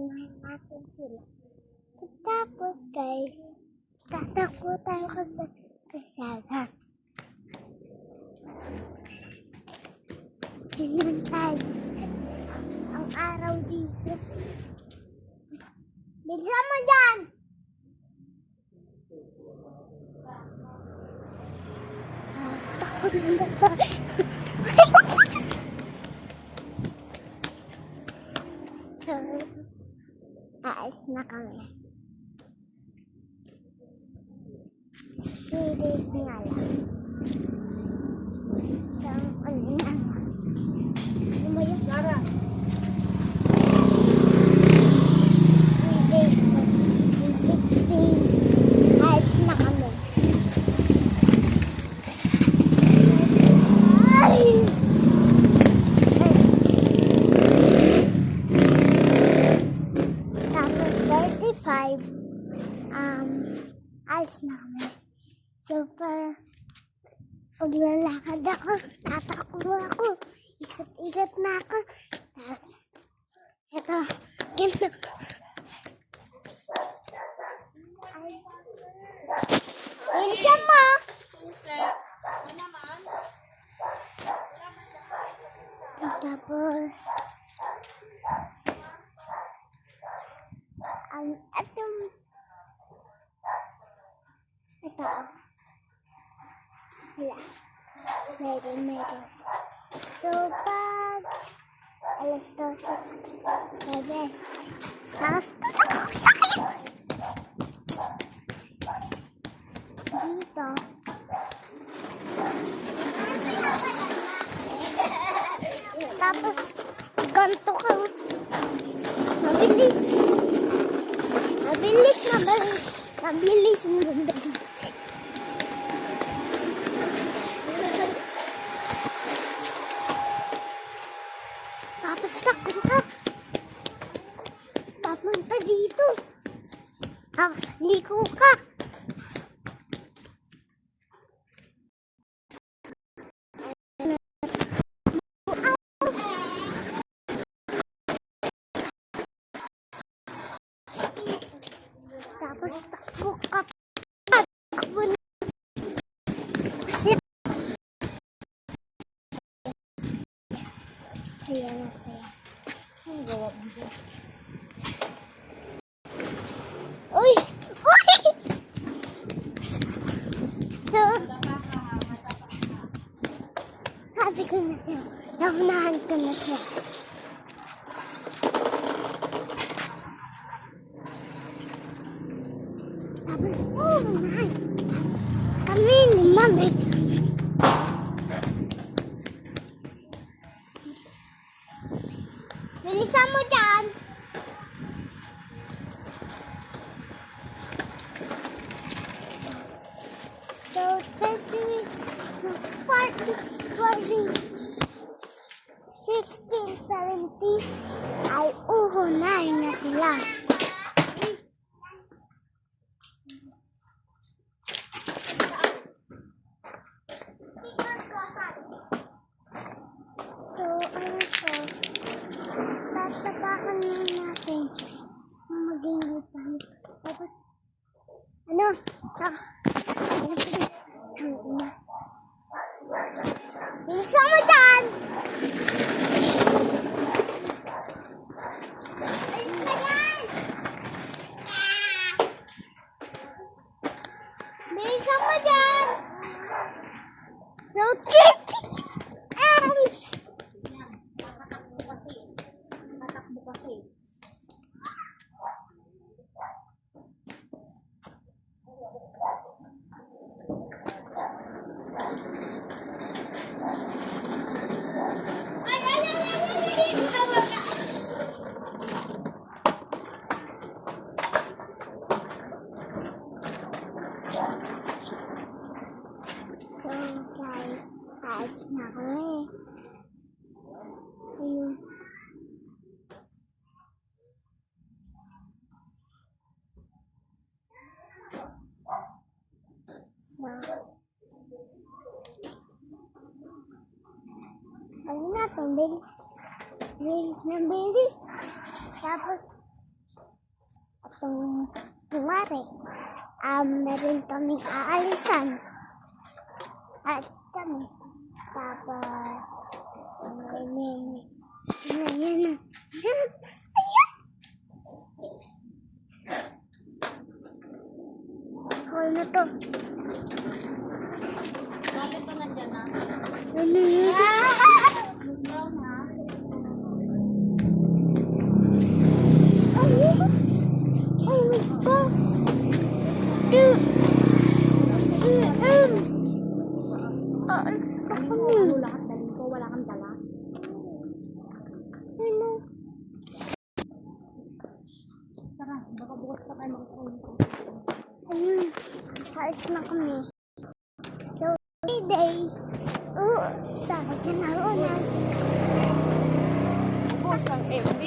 Unahin natin sila. Tapos guys, tatakbo tayo sa kasada. Tingnan tayo. Ang araw dito. Bilisan mo dyan! Takot na ba? So, aas na kami. 3 days nga lang. So, ano na lang. Ano ba yun? Lara! 3 days. In 16, aas na kami. Tapos 35, alas na kami. So, paglalakad ako, tatakbo ako, ikot-ikot na ako. Tapos, ito, ganito. Bilisan mo! Tapos, ito, wala, meron. So, pag alas 12, labas. Tapos, tatakbo tayo! Dito. Tapos, ganito ka. Mabilis. Mabilis. Mabilis. Tapos, takbo ka. Papunta dito. Tapos, liko ka. Tapos takbo ka. Takbo na. Kasi saya na saya. Ang gawa mo. Uy! Uy! So, sabi ko na siya. Naunahan ko na siya. Tapos, oh my! Kami ni Mami. Bilisan mo dyan! So, 30, 40, 40, 16, 17, ay uhunahin na sila. So, ano to? Tatapakan na natin ang maging lupan. Tapos, ano? Bilisan mo dyan! Alis ka dyan! Bilisan mo dyan! So, 30 amps! Tatakbo kasi. So, guys, alis na kami. Ayun. So, ayun na, bilis. Bilis na bilis. Tapos, At kung kumari, meron kami aalisan. Aalis kami. Tapos, ayan. Ayan. Call na to. Bakit to nandyan na? Ano yun? Brown ha? Oh my gosh! Aalis ka kami. Ano lahat dalhin ko? Wala kang dala? Ano? Tara, baka bukas pa tayo mag-usahin ko. Ayun. Aalis na kami. So, 3 days. Sa akin na una. Bukas ang MB.